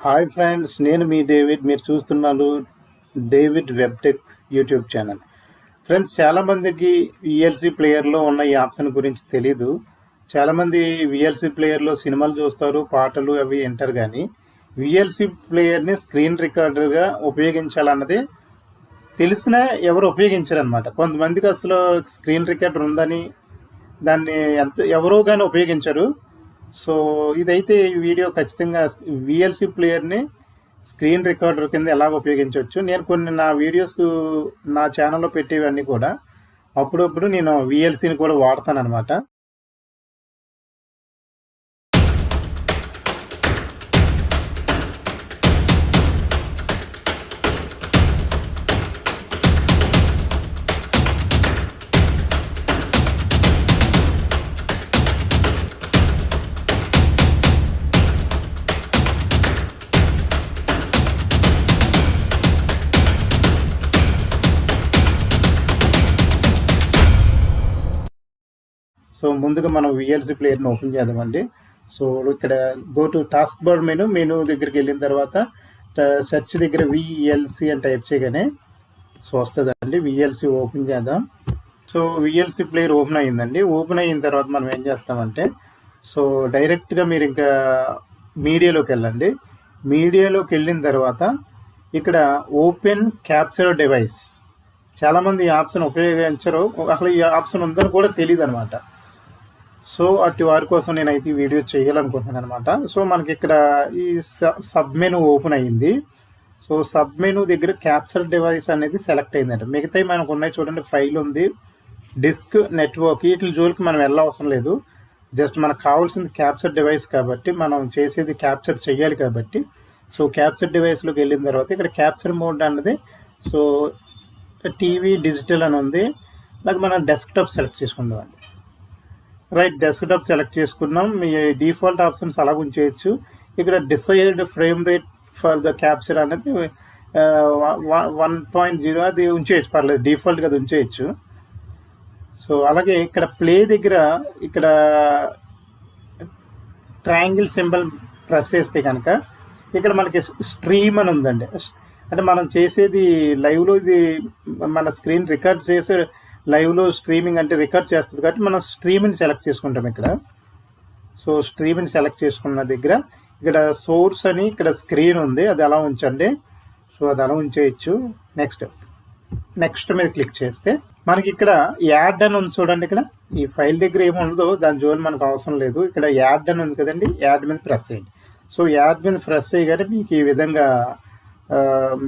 Hi friends, నేను మీ David. మీరు చూస్తున్నారు David web tech YouTube channel. Friends, చాలామందికి విఎల్సి ప్లేయర్లో ఉన్న ఈ ఆప్షన్ గురించి తెలీదు. చాలామంది విఎల్సి ప్లేయర్లో సినిమాలు చూస్తారు, పాటలు అవి వింటారు, కానీ విఎల్సి ప్లేయర్ని స్క్రీన్ రికార్డర్గా ఉపయోగించాలన్నది తెలిసినా ఎవరు ఉపయోగించరనమాట. కొంతమందికి అసలు స్క్రీన్ రికార్డర్ ఉందని దాన్ని ఎవరో కానీ ఉపయోగించరు. సో ఇదైతే ఈ వీడియో ఖచ్చితంగా విఎల్సి ప్లేయర్ని స్క్రీన్ రికార్డర్ కింద ఎలా ఉపయోగించవచ్చు. నేను కొన్ని నా వీడియోస్ నా ఛానల్లో పెట్టేవన్నీ కూడా అప్పుడప్పుడు నేను విఎల్సిని కూడా వాడతాను అనమాట. సో ముందుగా మనం విఎల్సి ప్లేయర్ని ఓపెన్ చేద్దామండి. సో ఇక్కడ go to task bar menu దగ్గరికి వెళ్ళిన తర్వాత సెర్చ్ దగ్గర విఎల్సి అని టైప్ చేయగానే సో వస్తుందండి. విఎల్సి ఓపెన్ చేద్దాం. సో విఎల్సి ప్లేయర్ ఓపెన్ అయ్యిందండి. ఓపెన్ అయిన తర్వాత మనం ఏం చేస్తామంటే సో డైరెక్ట్గా మీరు ఇంకా మీడియాలోకి వెళ్ళండి. మీడియాలోకి వెళ్ళిన తర్వాత ఇక్కడ ఓపెన్ క్యాప్చర్ డివైస్, చాలామంది ఈ ఆప్షన్ ఉపయోగించరు, అసలు ఈ ఆప్షన్ ఉందని కూడా తెలియదు అనమాట. సో అటు వారి కోసం నేనైతే ఈ వీడియో చేయాలనుకుంటున్నాను అనమాట. సో మనకి ఇక్కడ ఈ సబ్ మెనూ ఓపెన్ అయ్యింది. సో సబ్ మెనూ దగ్గర క్యాప్చర్ డివైస్ అనేది సెలెక్ట్ అయిందంట. మిగతాయి మనకు ఉన్నాయి చూడండి, ఫైల్ ఉంది, డిస్క్, నెట్వర్క్, వీటి జోలికి మనం వెళ్ళవసరం లేదు. జస్ట్ మనకు కావాల్సింది క్యాప్చర్ డివైస్ కాబట్టి మనం చేసేది క్యాప్చర్ చేయాలి కాబట్టి సో క్యాప్చర్ డివైస్లోకి వెళ్ళిన తర్వాత ఇక్కడ క్యాప్చర్ మోడ్ అన్నది సో టీవీ డిజిటల్ అని ఉంది. అలాగే మనం డెస్క్టాప్ సెలెక్ట్ చేసుకుందాం అండి. రైట్, డెస్క్టాప్ సెలెక్ట్ చేసుకున్నాం. మీ డిఫాల్ట్ ఆప్షన్స్ అలా ఉంచేయచ్చు. ఇక్కడ desired frame rate for the capture అనేది 1.0 అది ఉంచేయచ్చు, పర్లేదు, డిఫాల్ట్గా అది ఉంచేయచ్చు. సో అలాగే ఇక్కడ ప్లే దగ్గర ఇక్కడ ట్రయాంగిల్ సింబల్ ప్రెస్ చేస్తే కనుక ఇక్కడ మనకి స్ట్రీమ్ అని ఉందండి. అంటే మనం చేసేది లైవ్లో, ఇది మన స్క్రీన్ రికార్డ్ చేసే లైవ్లో స్ట్రీమింగ్ అంటే రికార్డ్ చేస్తుంది కాబట్టి మనం స్ట్రీమ్ని సెలెక్ట్ చేసుకుంటాం ఇక్కడ. సో స్ట్రీమ్ని సెలెక్ట్ చేసుకున్న దగ్గర ఇక్కడ సోర్స్ అని ఇక్కడ స్క్రీన్ ఉంది, అది అలా ఉంచండి. సో అది అలా ఉంచేయచ్చు. నెక్స్ట్ మీద క్లిక్ చేస్తే మనకి ఇక్కడ యాడ్ అని ఉంది చూడండి. ఇక్కడ ఈ ఫైల్ దగ్గర ఏముండదో దాని జోన్ మనకు అవసరం లేదు. ఇక్కడ యాడ్ అని ఉంది కదండి, యాడ్ మీద ప్రెస్ చేయండి. సో యాడ్ మీద ప్రెస్ చేయగానే మీకు ఈ విధంగా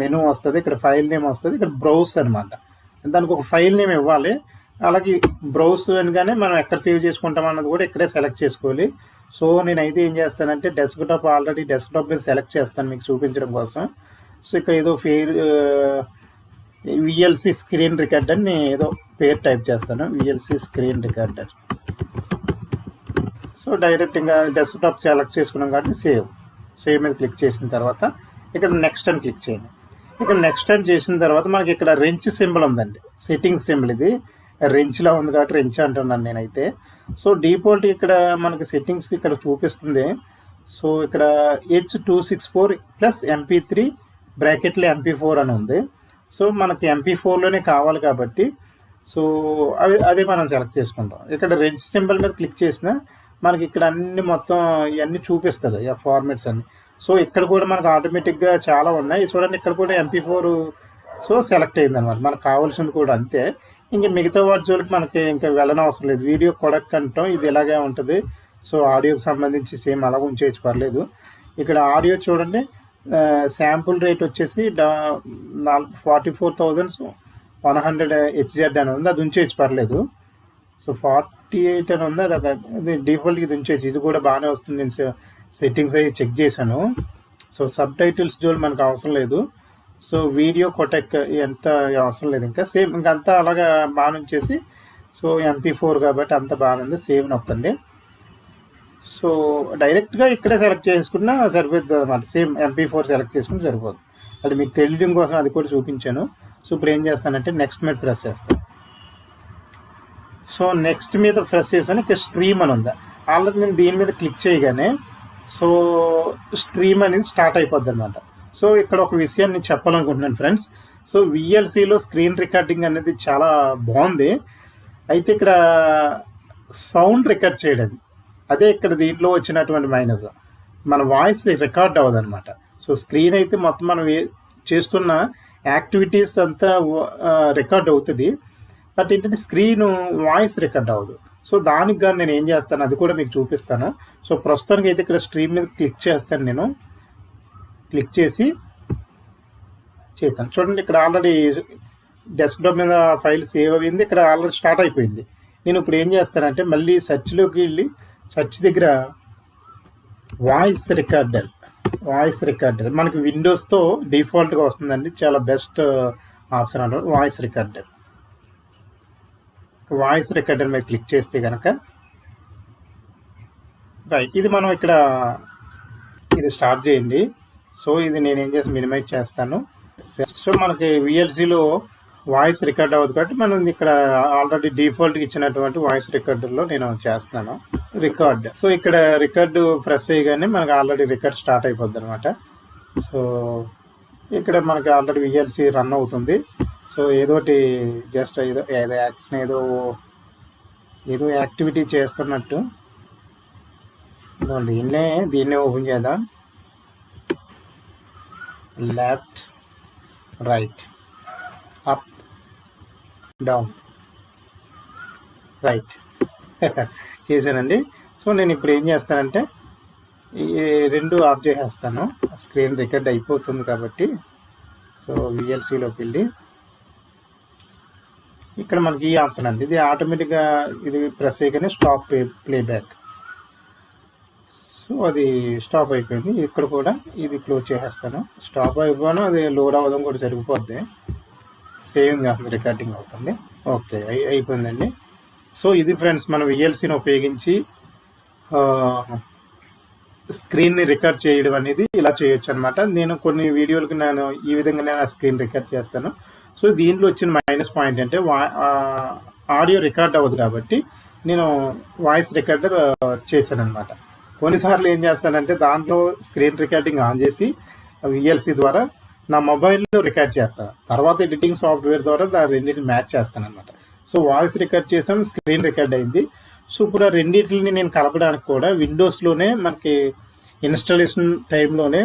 మెనూ వస్తుంది. ఇక్కడ ఫైల్ నేమ్ వస్తుంది, ఇక్కడ బ్రౌజ్ అనమాట. దానికి ఒక ఫైల్ నేమ్ ఇవ్వాలి. అలాగే బ్రౌజ్ అనగానే మనం ఎక్కడ సేవ్ చేసుకుంటాం అన్నది కూడా ఇక్కడే సెలెక్ట్ చేసుకోవాలి. సో నేనైతే ఏం చేస్తానంటే డెస్క్టాప్, ఆల్రెడీ డెస్క్టాప్ మీద సెలెక్ట్ చేస్తాను మీకు చూపించడం కోసం. సో ఇక్కడ ఏదో విఎల్సి స్క్రీన్ రికార్డర్ అని ఏదో పేరు టైప్ చేస్తాను, VLC screen recorder. So direct ఇంకా డెస్క్టాప్ సెలెక్ట్ చేసుకున్నాం కాబట్టి సేవ్ మీద క్లిక్ చేసిన తర్వాత ఇక్కడ నెక్స్ట్ అని క్లిక్ చేయండి. ఇక్కడ నెక్స్ట్ అని చేసిన తర్వాత మనకి ఇక్కడ రెంచ్ సింబల్ ఉందండి, సెట్టింగ్స్ సింబల్. ఇది రెంచ్లా ఉంది కాబట్టి రెంచ్ అంటున్నాను నేనైతే. సో డిఫాల్ట్ ఇక్కడ మనకి సెట్టింగ్స్ ఇక్కడ చూపిస్తుంది. సో ఇక్కడ H264 ప్లస్ MP3 బ్రాకెట్లో MP4 అని ఉంది. సో మనకి MP4లోనే కావాలి కాబట్టి సో అదే మనం సెలెక్ట్ చేసుకుంటాం. ఇక్కడ రెంచ్ సింబల్ మీద క్లిక్ చేసిన మనకి ఇక్కడ అన్ని మొత్తం ఇవన్నీ చూపిస్తుంది, ఆ ఫార్మాట్స్ అన్ని. సో ఇక్కడ కూడా మనకు ఆటోమేటిక్గా చాలా ఉన్నాయి చూడండి. ఇక్కడ కూడా MP4 సో సెలెక్ట్ అయింది అనమాట. మనకు కావాల్సింది కూడా అంతే. ఇంకా మిగతా వాటి జోలికి మనకి ఇంకా వెళ్ళనవసరం లేదు. వీడియో కొడక్ అంటాం, ఇది ఇలాగే ఉంటుంది. సో ఆడియోకి సంబంధించి సేమ్ అలాగ ఉంచేయచ్చు, పర్లేదు. ఇక్కడ ఆడియో చూడండి, శాంపుల్ రేట్ వచ్చేసి 44,100 HZ అని ఉంది, అది ఉంచేయచ్చు, పర్లేదు. సో 48 అని ఉంది, అది డిఫాల్ట్గా ఇది ఉంచేయచ్చు. ఇది కూడా బాగానే వస్తుంది, నేను సెట్టింగ్స్ అవి చెక్ చేశాను. సో సబ్ టైటిల్స్ జోల్ మనకు అవసరం లేదు. సో వీడియో కొటెక్ ఎంత అవసరం లేదు, ఇంకా సేమ్ ఇంకంతా అలాగా బాగా ఉంచేసి. సో MP4 కాబట్టి అంత బాగుంది, సేవ్ నొక్కండి. సో డైరెక్ట్గా ఇక్కడే సెలెక్ట్ చేసుకున్నా సరిపోతుంది అన్నమాట. సేమ్ MP4 సెలెక్ట్ చేసుకుని సరిపోదు. అది మీకు తెలియడం కోసం అది కూడా చూపించాను. సో ఇప్పుడు ఏం చేస్తానంటే నెక్స్ట్ మీద ప్రెస్ చేస్తాను. సో నెక్స్ట్ మీద ప్రెస్ చేసాను, ఇక్కడ స్ట్రీమ్ అని ఉందా, ఆల్రెడీ నేను దీని మీద క్లిక్ చేయగానే సో స్ట్రీమ్ అనేది స్టార్ట్ అయిపోద్ది అనమాట. సో ఇక్కడ ఒక విషయాన్ని చెప్పాలనుకుంటున్నాను ఫ్రెండ్స్. సో విఎల్సిలో స్క్రీన్ రికార్డింగ్ అనేది చాలా బాగుంది. అయితే ఇక్కడ సౌండ్ రికార్డ్ చేయడం, అదే ఇక్కడ దీంట్లో వచ్చినటువంటి మైనస్. మన వాయిస్ రికార్డ్ అవ్వదు అనమాట. సో స్క్రీన్ అయితే మొత్తం మనం చేస్తున్న యాక్టివిటీస్ అంతా రికార్డ్ అవుతుంది. బట్ ఏంటంటే స్క్రీన్ వాయిస్ రికార్డ్ అవ్వదు. సో దానికి కానీ నేను ఏం చేస్తాను అది కూడా మీకు చూపిస్తాను. సో ప్రస్తుతానికి అయితే ఇక్కడ స్ట్రీమ్ మీద క్లిక్ చేస్తాను. నేను క్లిక్ చేశాను. చూడండి ఇక్కడ ఆల్రెడీ డెస్క్టాప్ మీద ఫైల్ సేవ్ అయింది. ఇక్కడ ఆల్రెడీ స్టార్ట్ అయిపోయింది. నేను ఇప్పుడు ఏం చేస్తానంటే మళ్ళీ సెర్చ్లోకి వెళ్ళి సెర్చ్ దగ్గర వాయిస్ రికార్డర్ మనకి విండోస్తో డిఫాల్ట్గా వస్తుందండి. చాలా బెస్ట్ ఆప్షన్ అన్నమాట వాయిస్ రికార్డర్ మీద క్లిక్ చేస్తే కనుక రైట్ ఇది మనం ఇక్కడ ఇది స్టార్ట్ చేయండి. సో ఇది నేను ఏం చేసి మినిమైజ్ చేస్తాను. సో మనకి విఎల్సిలో వాయిస్ రికార్డ్ అవ్వదు కాబట్టి మనం ఇక్కడ ఆల్రెడీ డిఫాల్ట్గా ఇచ్చినటువంటి వాయిస్ రికార్డర్లో నేను చేస్తున్నాను రికార్డ్. సో ఇక్కడ రికార్డు ప్రెస్ చేయగానే మనకి ఆల్రెడీ రికార్డ్ స్టార్ట్ అయిపోద్ది అనమాట. సో ఇక్కడ మనకి ఆల్రెడీ విఎల్సి రన్ అవుతుంది. సో ఏదోటి జస్ట్ ఏదో యాక్షన్ ఏదో యాక్టివిటీ చేస్తున్నట్టు దీన్నే ఓపెన్ చేద్దాం. Left right up down right చేశానండి. సో నేను ఇప్పుడు ఏం చేస్తానంటే ఈ రెండు ఆఫ్ చేసేస్తాను. స్క్రీన్ రికార్డ్ అయిపోతుంది కాబట్టి. సో విఎల్సిలోకి వెళ్ళి ఇక్కడ మనకి ఈ ఆప్షన్ అండి. ఇది ఆటోమేటిక్గా ఇది ప్రెస్ చేయగానే స్టాప్ ప్లేబ్యాక్. సో అది స్టాప్ అయిపోయింది. ఇక్కడ కూడా ఇది క్లోజ్ చేసేస్తాను. స్టాప్ అయిపోయినా అది లోడ్ అవ్వడం కూడా జరిగిపోద్ది. సేవింగ్ అవుతుంది, రికార్డింగ్ అవుతుంది. ఓకే అయిపోయిందండి. సో ఇది ఫ్రెండ్స్ మనం విఎల్సిని ఉపయోగించి స్క్రీన్ని రికార్డ్ చేయడం అనేది ఇలా చేయొచ్చు అనమాట. నేను కొన్ని వీడియోలకి నేను ఈ విధంగా నేను స్క్రీన్ రికార్డ్ చేస్తాను. సో దీంట్లో వచ్చిన మైనస్ పాయింట్ అంటే ఆడియో రికార్డ్ అవ్వదు కాబట్టి నేను వాయిస్ రికార్డర్ చేశాను అనమాట. కొన్నిసార్లు ఏం చేస్తానంటే దాంట్లో స్క్రీన్ రికార్డింగ్ ఆన్ చేసి విఎల్సి ద్వారా నా మొబైల్లో రికార్డ్ చేస్తాను. తర్వాత ఎడిటింగ్ సాఫ్ట్వేర్ ద్వారా దాని రెండింటిని మ్యాచ్ చేస్తాను అనమాట. సో వాయిస్ రికార్డ్ చేసాం, స్క్రీన్ రికార్డ్ అయింది. సో ఇప్పుడు ఆ రెండింటిని నేను కలపడానికి కూడా విండోస్లోనే మనకి ఇన్స్టాలేషన్ టైంలోనే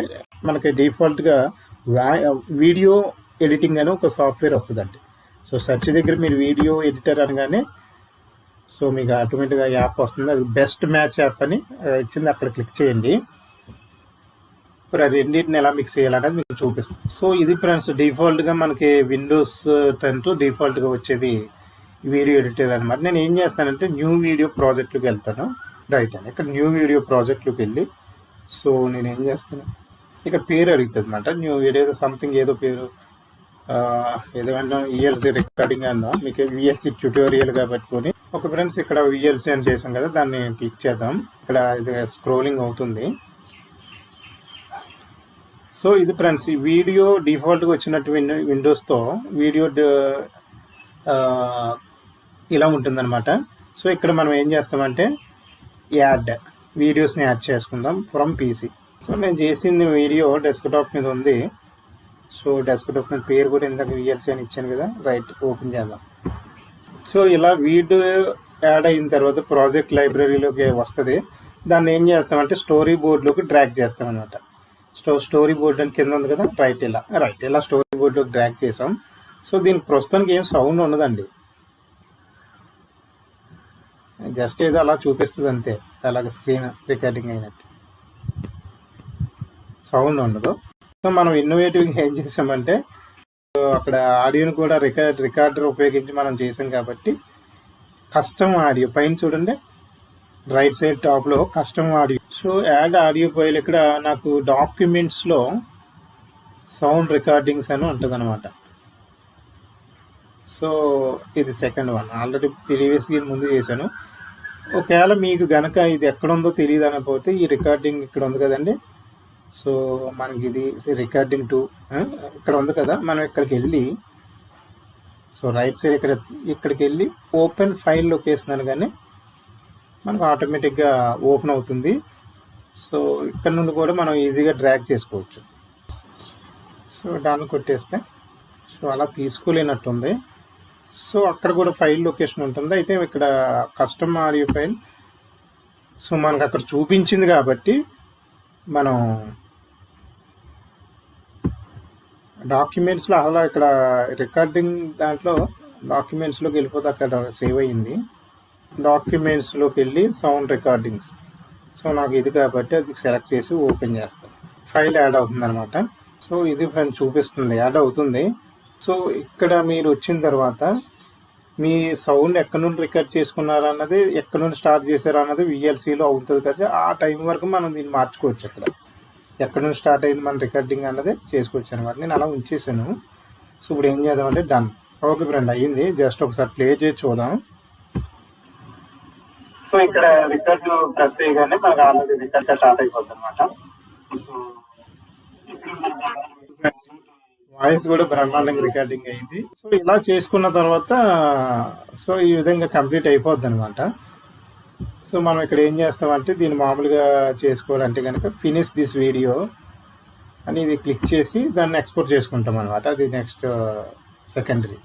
మనకి డిఫాల్ట్గా వీడియో ఎడిటింగ్ అని ఒక సాఫ్ట్వేర్ వస్తుందండి. సో సెర్చ్ దగ్గర మీరు వీడియో ఎడిటర్ అనగానే సో మీకు ఆటోమేటిక్గా యాప్ వస్తుంది. అది బెస్ట్ మ్యాచ్ యాప్ అని ఇచ్చింది, అక్కడ క్లిక్ చేయండి. ఇప్పుడు ఆ రెండింటిని ఎలా మిక్స్ చేయాలనేది మీకు చూపిస్తుంది. సో ఇది ఫ్రెండ్స్ డిఫాల్ట్గా మనకి విండోస్ 10 డిఫాల్ట్గా వచ్చేది వీడియో ఎడిటర్ అనమాట. నేను ఏం చేస్తానంటే న్యూ వీడియో ప్రాజెక్ట్లోకి వెళ్తాను. రైట్ అని ఇక్కడ న్యూ వీడియో ప్రాజెక్ట్లోకి వెళ్ళి సో నేను ఏం చేస్తాను ఇక్కడ పేరు అడుగుతుంది అనమాట. న్యూ వీడియో ఏదో సంథింగ్ ఏదో పేరు ఏదో అన్నా విఎల్సి రికార్డింగ్ అన్నా మీకు విఎల్సి ట్యూటోరియల్గా పెట్టుకొని ఒక ఫ్రెండ్స్ ఇక్కడ విఎల్సి అని చేసాం కదా, దాన్ని క్లిక్ చేద్దాం. ఇక్కడ ఇది స్క్రోలింగ్ అవుతుంది. సో ఇది ఫ్రెండ్స్ ఈ వీడియో డిఫాల్ట్గా వచ్చినట్టు విండోస్తో వీడియో ఇలా ఉంటుందన్నమాట. సో ఇక్కడ మనం ఏం చేస్తామంటే యాడ్ వీడియోస్ని యాడ్ చేసుకుందాం ఫ్రమ్ పీసీ. సో నేను చేసింది వీడియో డెస్క్టాప్ మీద ఉంది. సో డెస్క్టాప్ మీద పేరు కూడా ఇందాక విఎల్సి అని ఇచ్చాను కదా, రైట్ ఓపెన్ చేద్దాం. సో ఇలా వీడియో యాడ్ అయిన తర్వాత ప్రాజెక్ట్ లైబ్రరీలోకి వస్తుంది. దాన్ని ఏం చేస్తామంటే స్టోరీ బోర్డ్లోకి డ్రాగ్ చేస్తాం అనమాట. స్టోరీ బోర్డ్ అని కింద ఉంది కదా, రైట్ ఇలా స్టోరీ బోర్డ్లోకి డ్రాగ్ చేసాం. సో దీనికి ప్రస్తుతానికి ఏం సౌండ్ ఉండదండి, జస్ట్ ఏదో అలా చూపిస్తుంది అంతే, అలాగే స్క్రీన్ రికార్డింగ్ అయినట్టు సౌండ్ ఉండదు. సో మనం ఇన్నోవేటివ్గా ఏం చేసామంటే అక్కడ ఆడియోని కూడా రికార్డర్ ఉపయోగించి మనం చేసాం కాబట్టి కస్టమ్ ఆడియో పైన చూడండి రైట్ సైడ్ టాప్లో custom audio. So add audio file ఇక్కడ నాకు డాక్యుమెంట్స్లో సౌండ్ రికార్డింగ్స్ అని ఉంటుంది అనమాట. సో ఇది సెకండ్ వన్, ఆల్రెడీ ప్రీవియస్గా ముందు చేశాను. ఒకవేళ మీకు గనక ఇది ఎక్కడ ఉందో తెలియదు అనకపోతే ఈ రికార్డింగ్ ఇక్కడ ఉంది కదండి. సో మనకి ఇది రికార్డింగ్ 2 ఇక్కడ ఉంది కదా, మనం ఇక్కడికి వెళ్ళి సో రైట్ సైడ్ ఇక్కడికి వెళ్ళి ఓపెన్ ఫైల్ లొకేషన్ అనగానే మనకు ఆటోమేటిక్గా ఓపెన్ అవుతుంది. సో ఇక్కడ నుండి కూడా మనం ఈజీగా డ్రాగ్ చేసుకోవచ్చు. సో దాన్ని కొట్టేస్తే సో అలా తీసుకోలేనట్టుంది. సో అక్కడ కూడా ఫైల్ లొకేషన్ ఉంటుంది. అయితే ఇక్కడ కస్టమ్ ఆడియో ఫైల్ సో మనకు అక్కడ చూపించింది కాబట్టి మనం డాక్యుమెంట్స్లో అలా ఇక్కడ రికార్డింగ్ దాంట్లో డాక్యుమెంట్స్లోకి వెళ్ళిపోతే అక్కడ సేవ్ అయ్యింది. డాక్యుమెంట్స్లోకి వెళ్ళి సౌండ్ రికార్డింగ్స్. సో నాకు ఇది కాబట్టి అది సెలెక్ట్ చేసి ఓపెన్ చేస్తాను. ఫైల్ యాడ్ అవుతుంది అనమాట. సో ఇది ఫ్రెండ్స్ చూపిస్తుంది, యాడ్ అవుతుంది. సో ఇక్కడ మీరు వచ్చిన తర్వాత మీ సౌండ్ ఎక్కడి నుండి రికార్డ్ చేసుకున్నారన్నది, ఎక్కడి నుండి స్టార్ట్ చేశారన్నది VLCలో అవుతుంది కదా. ఆ టైం వరకు మనం దీన్ని మార్చుకోవచ్చు. అక్కడ ఎక్కడి నుంచి స్టార్ట్ అయింది మన రికార్డింగ్ అన్నది చేసుకోవచ్చు అనమాట. నేను అలా ఉంచేసాను. సో ఇప్పుడు ఏం చేద్దామంటే డన్. ఓకే ఫ్రెండ్, అయ్యింది. జస్ట్ ఒకసారి ప్లే చేసి చూద్దాం. సో ఇక్కడ రికార్డు ప్రెస్ చేయగానే మనకు ఆల్రెడీ రికార్డ్ స్టార్ట్ అయిపోతుంది అనమాట. సో వాయిస్ కూడా బ్రహ్మాండంగా రికార్డింగ్ అయింది. సో ఇలా చేసుకున్న తర్వాత సో ఈ విధంగా కంప్లీట్ అయిపోద్ది అనమాట. సో మనం ఇక్కడ ఏం చేస్తామంటే దీన్ని మామూలుగా చేసుకోవాలంటే కనుక ఫినిష్ దిస్ వీడియో అని ఇది క్లిక్ చేసి దాన్ని ఎక్స్పోర్ట్ చేసుకుంటాం అనమాట. అది నెక్స్ట్ సెకండరీ.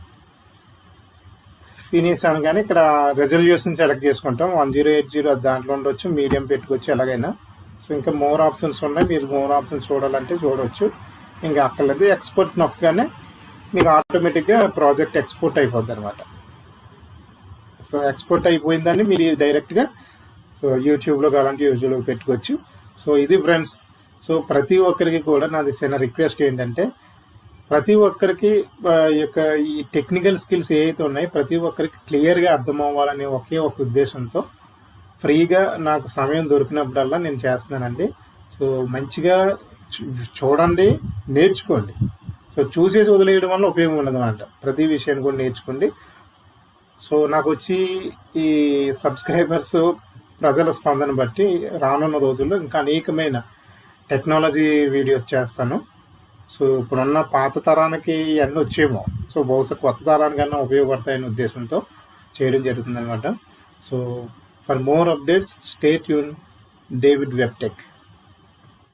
ఫినిష్ అనగానే ఇక్కడ రెజల్యూషన్ సెలెక్ట్ చేసుకుంటాం. 1080 దాంట్లో ఉండొచ్చు, మీడియం పెట్టుకోవచ్చు ఎలాగైనా. సో ఇంకా మోర్ ఆప్షన్స్ ఉన్నాయి. మీరు మోర్ ఆప్షన్స్ చూడాలంటే చూడవచ్చు. ఇంకా అక్కర్లేదు. ఎక్స్పోర్ట్ నొక్కగానే మీకు ఆటోమేటిక్గా ప్రాజెక్ట్ ఎక్స్పోర్ట్ అయిపోద్ది అనమాట. సో ఎక్స్పోర్ట్ అయిపోయిందని మీరు డైరెక్ట్గా సో యూట్యూబ్లో కావాలంటే యూట్యూబ్లో పెట్టుకోవచ్చు. సో ఇది ఫ్రెండ్స్. సో ప్రతి ఒక్కరికి కూడా నాది చిన్న రిక్వెస్ట్ ఏంటంటే, ప్రతి ఒక్కరికి యొక్క ఈ టెక్నికల్ స్కిల్స్ ఏవైతే ఉన్నాయో ప్రతి ఒక్కరికి క్లియర్గా అర్థం అవ్వాలనే ఒకే ఒక ఉద్దేశంతో ఫ్రీగా నాకు సమయం దొరికినప్పుడల్లా నేను చేస్తున్నానండి. సో మంచిగా చూడండి, నేర్చుకోండి. సో చూసేసి వదిలేయడం వల్ల ఉపయోగం ఉండదు అన్నమాట. ప్రతి విషయాన్ని కూడా నేర్చుకోండి. సో నాకు వచ్చి ఈ సబ్స్క్రైబర్స్ ప్రజల స్పందన బట్టి రానున్న రోజుల్లో ఇంకా అనేకమైన టెక్నాలజీ వీడియోస్ చేస్తాను. సో ఇప్పుడున్న పాత తరానికి ఇవన్నీ వచ్చేమో, సో బహుశా కొత్త తరానికన్నా ఉపయోగపడతాయనే ఉద్దేశంతో చేయడం జరుగుతుంది అనమాట. So for more updates stay tune, David web tech.